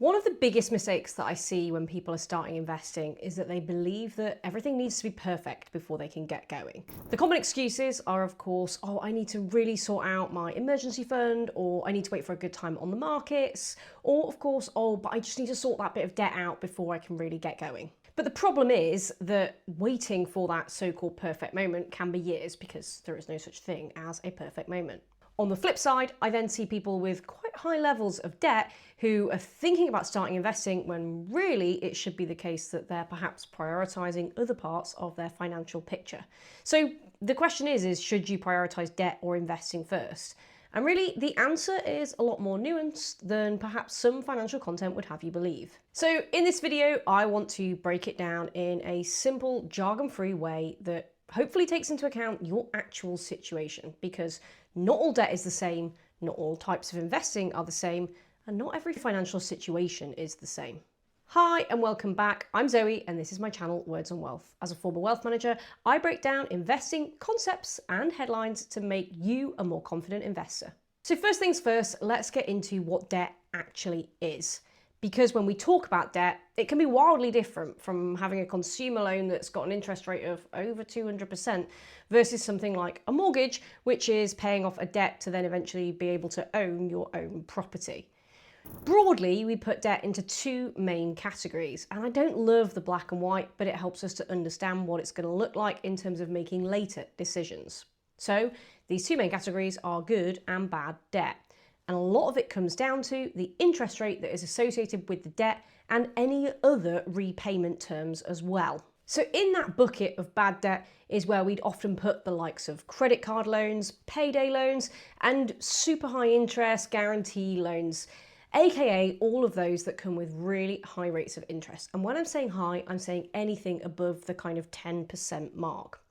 One of the biggest mistakes that I see when people are starting investing is that they believe that everything needs to be perfect before they can get going. The common excuses are, of course, oh, I need to really sort out my emergency fund, or I need to wait for a good time on the markets, or of course, oh, but I just need to sort that bit of debt out before I can really get going. But the problem is that waiting for that so-called perfect moment can be years, because there is no such thing as a perfect moment. On the flip side, I then see people with quite high levels of debt who are thinking about starting investing when really it should be the case that they're perhaps prioritizing other parts of their financial picture. So the question is should you prioritize debt or investing first? And really, the answer is a lot more nuanced than perhaps some financial content would have you believe. So in this video, I want to break it down in a simple, jargon-free way that hopefully takes into account your actual situation, because not all debt is the same, not all types of investing are the same, and not every financial situation is the same. Hi and welcome back. I'm Zoe and this is my channel Words on Wealth. As a former wealth manager, I break down investing concepts and headlines to make you a more confident investor. So first things first, let's get into what debt actually is. Because when we talk about debt, it can be wildly different from having a consumer loan that's got an interest rate of over 200% versus something like a mortgage, which is paying off a debt to then eventually be able to own your own property. Broadly, we put debt into two main categories, and I don't love the black and white, but it helps us to understand what it's going to look like in terms of making later decisions. So these two main categories are good and bad debt. And a lot of it comes down to the interest rate that is associated with the debt and any other repayment terms as well. So in that bucket of bad debt is where we'd often put the likes of credit card loans, payday loans, and super high interest guarantee loans, aka all of those that come with really high rates of interest. And when I'm saying high, I'm saying anything above the kind of 10% mark.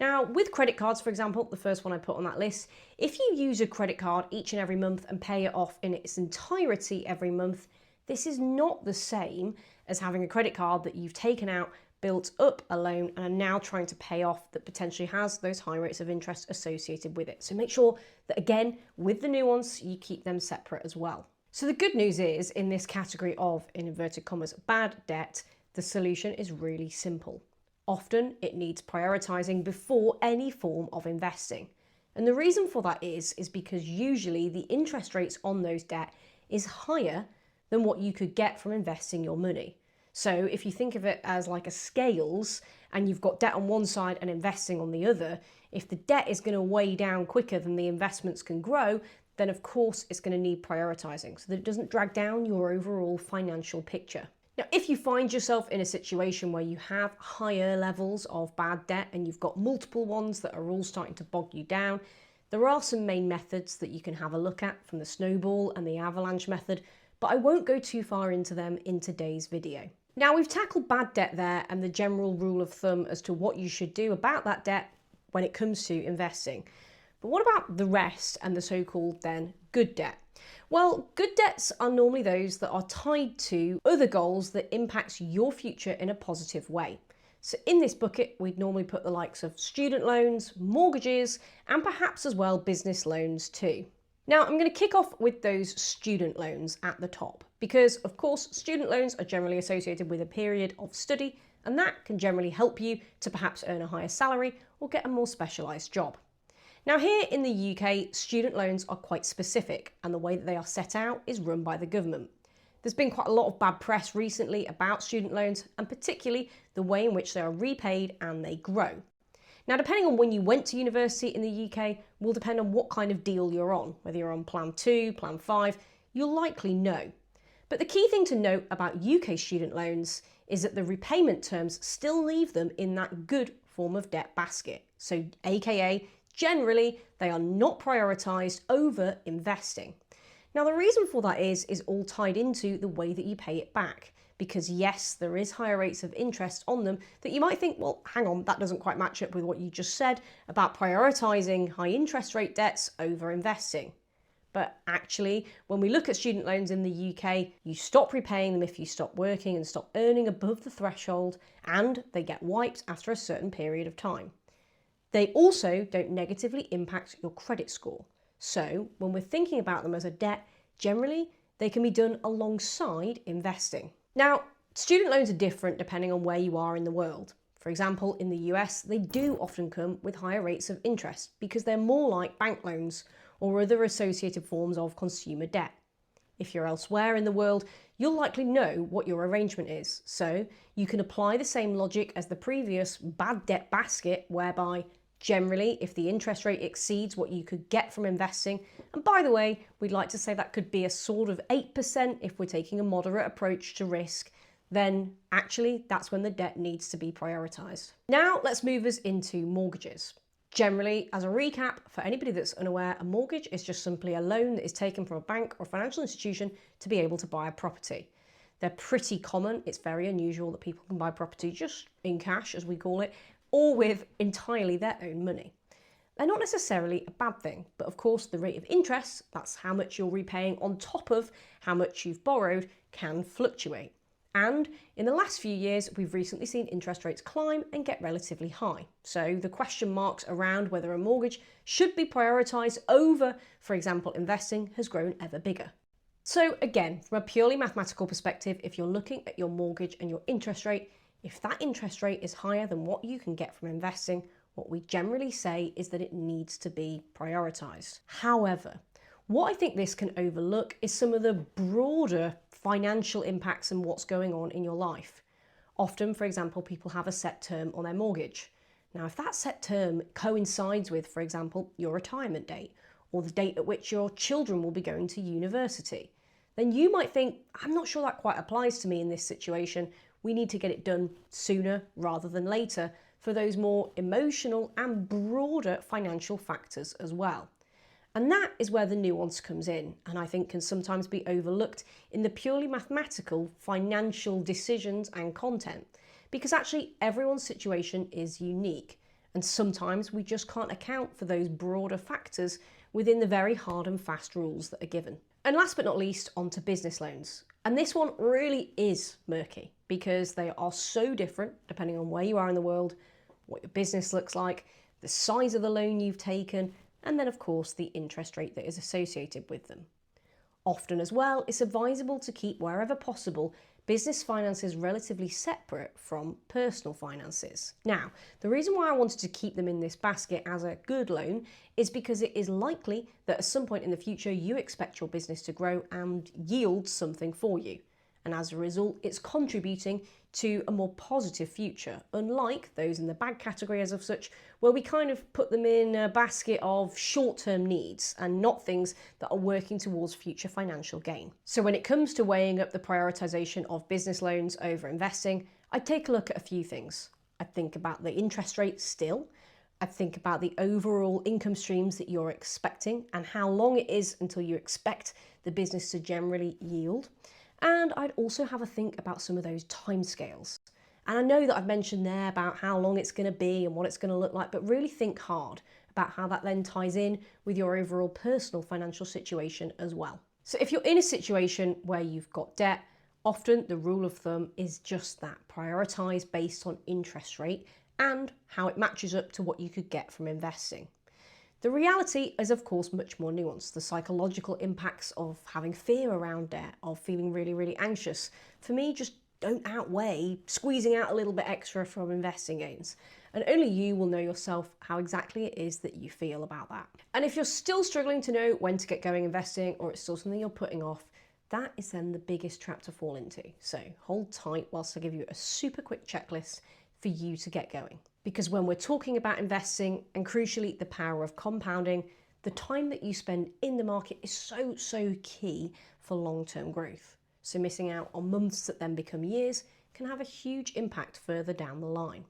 Now, with credit cards, for example, the first one I put on that list, if you use a credit card each and every month and pay it off in its entirety every month, this is not the same as having a credit card that you've taken out, built up a loan, and are now trying to pay off that potentially has those high rates of interest associated with it. So make sure that, again, with the nuance, you keep them separate as well. So the good news is, in this category of, in inverted commas, bad debt, the solution is really simple. Often it needs prioritizing before any form of investing. And the reason for that is because usually the interest rates on those debt is higher than what you could get from investing your money. So if you think of it as like a scales and you've got debt on one side and investing on the other, if the debt is going to weigh down quicker than the investments can grow, then of course it's going to need prioritizing so that it doesn't drag down your overall financial picture. Now, if you find yourself in a situation where you have higher levels of bad debt and you've got multiple ones that are all starting to bog you down, there are some main methods that you can have a look at, from the snowball and the avalanche method, but I won't go too far into them in today's video. Now, we've tackled bad debt there and the general rule of thumb as to what you should do about that debt when it comes to investing. But what about the rest and the so-called then good debt? Well, good debts are normally those that are tied to other goals that impact your future in a positive way. So in this bucket, we'd normally put the likes of student loans, mortgages, and perhaps as well business loans too. Now, I'm going to kick off with those student loans at the top, because of course, student loans are generally associated with a period of study, and that can generally help you to perhaps earn a higher salary or get a more specialised job. Now, here in the UK, student loans are quite specific, and the way that they are set out is run by the government. There's been quite a lot of bad press recently about student loans, and particularly the way in which they are repaid and they grow. Now, depending on when you went to university in the UK will depend on what kind of deal you're on. Whether you're on Plan 2, Plan 5, you'll likely know. But the key thing to note about UK student loans is that the repayment terms still leave them in that good form of debt basket. So, aka, generally, they are not prioritised over investing. Now, the reason for that is all tied into the way that you pay it back. Because yes, there is higher rates of interest on them that you might think, well, hang on, that doesn't quite match up with what you just said about prioritising high interest rate debts over investing. But actually, when we look at student loans in the UK, you stop repaying them if you stop working and stop earning above the threshold, and they get wiped after a certain period of time. They also don't negatively impact your credit score. So when we're thinking about them as a debt, generally they can be done alongside investing. Now, student loans are different depending on where you are in the world. For example, in the US, they do often come with higher rates of interest because they're more like bank loans or other associated forms of consumer debt. If you're elsewhere in the world, you'll likely know what your arrangement is. So you can apply the same logic as the previous bad debt basket, whereby generally, if the interest rate exceeds what you could get from investing, and by the way, we'd like to say that could be a sort of 8% if we're taking a moderate approach to risk, then actually that's when the debt needs to be prioritised. Now let's move us into mortgages. Generally, as a recap, for anybody that's unaware, a mortgage is just simply a loan that is taken from a bank or financial institution to be able to buy a property. They're pretty common. It's very unusual that people can buy property just in cash, as we call it, or with entirely their own money. They're not necessarily a bad thing, but of course the rate of interest, that's how much you're repaying on top of how much you've borrowed, can fluctuate. And in the last few years, we've recently seen interest rates climb and get relatively high. So the question marks around whether a mortgage should be prioritised over, for example, investing has grown ever bigger. So again, from a purely mathematical perspective, if you're looking at your mortgage and your interest rate, if that interest rate is higher than what you can get from investing, what we generally say is that it needs to be prioritised. However, what I think this can overlook is some of the broader financial impacts and what's going on in your life. Often, for example, people have a set term on their mortgage. Now, if that set term coincides with, for example, your retirement date or the date at which your children will be going to university, then you might think, I'm not sure that quite applies to me in this situation. We need to get it done sooner rather than later for those more emotional and broader financial factors as well. And that is where the nuance comes in, and I think can sometimes be overlooked in the purely mathematical financial decisions and content, because actually everyone's situation is unique, and sometimes we just can't account for those broader factors within the very hard and fast rules that are given. And last but not least, onto business loans. And this one really is murky because they are so different depending on where you are in the world, what your business looks like, the size of the loan you've taken, and then of course the interest rate that is associated with them. Often as well, it's advisable to keep wherever possible business finances relatively separate from personal finances. Now, the reason why I wanted to keep them in this basket as a good loan is because it is likely that at some point in the future you expect your business to grow and yield something for you. And as a result, it's contributing to a more positive future, unlike those in the bad category as of such, where we kind of put them in a basket of short-term needs and not things that are working towards future financial gain. So when it comes to weighing up the prioritization of business loans over investing, I'd take a look at a few things. I'd think about the interest rate still. I'd think about the overall income streams that you're expecting and how long it is until you expect the business to generally yield. And I'd also have a think about some of those timescales. And I know that I've mentioned there about how long it's going to be and what it's going to look like, but really think hard about how that then ties in with your overall personal financial situation as well. So if you're in a situation where you've got debt, often the rule of thumb is just that: prioritise based on interest rate and how it matches up to what you could get from investing. The reality is, of course, much more nuanced. The psychological impacts of having fear around debt, of feeling really, really anxious, for me, just don't outweigh squeezing out a little bit extra from investing gains. And only you will know yourself how exactly it is that you feel about that. And if you're still struggling to know when to get going investing, or it's still something you're putting off, that is then the biggest trap to fall into. So hold tight whilst I give you a super quick checklist for you to get going. Because when we're talking about investing, and crucially the power of compounding, the time that you spend in the market is so key for long-term growth. So missing out on months that then become years can have a huge impact further down the line.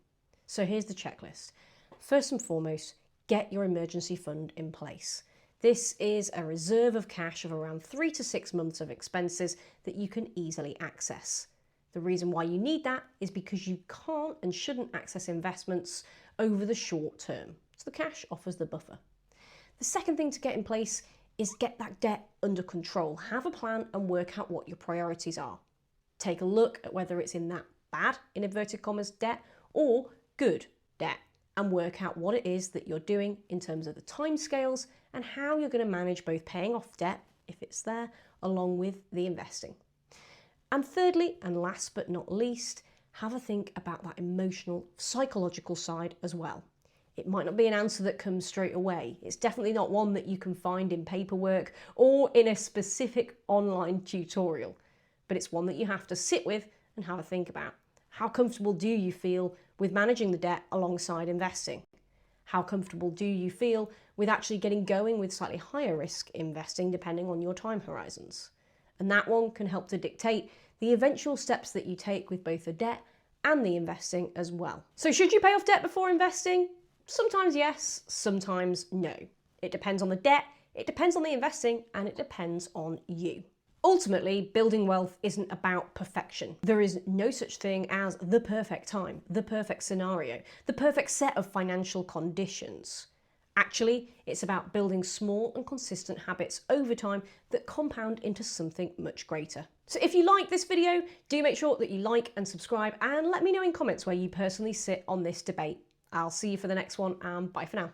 So here's the checklist. First and foremost, get your emergency fund in place. This is a reserve of cash of around 3 to 6 months of expenses that you can easily access. The reason why you need that is because you can't and shouldn't access investments over the short term. So the cash offers the buffer. The second thing to get in place is get that debt under control. Have a plan and work out what your priorities are. Take a look at whether it's in that bad, in inverted commas, debt or good debt, and work out what it is that you're doing in terms of the timescales and how you're going to manage both paying off debt, if it's there, along with the investing. And thirdly, and last but not least, have a think about that emotional, psychological side as well. It might not be an answer that comes straight away. It's definitely not one that you can find in paperwork or in a specific online tutorial, but it's one that you have to sit with and have a think about. How comfortable do you feel with managing the debt alongside investing? How comfortable do you feel with actually getting going with slightly higher risk investing depending on your time horizons? And that one can help to dictate the eventual steps that you take with both the debt and the investing as well. So should you pay off debt before investing? Sometimes yes, sometimes no. It depends on the debt, it depends on the investing, and it depends on you. Ultimately, building wealth isn't about perfection. There is no such thing as the perfect time, the perfect scenario, the perfect set of financial conditions. Actually, it's about building small and consistent habits over time that compound into something much greater. So if you like this video, do make sure that you like and subscribe, and let me know in comments where you personally sit on this debate. I'll see you for the next one, and bye for now.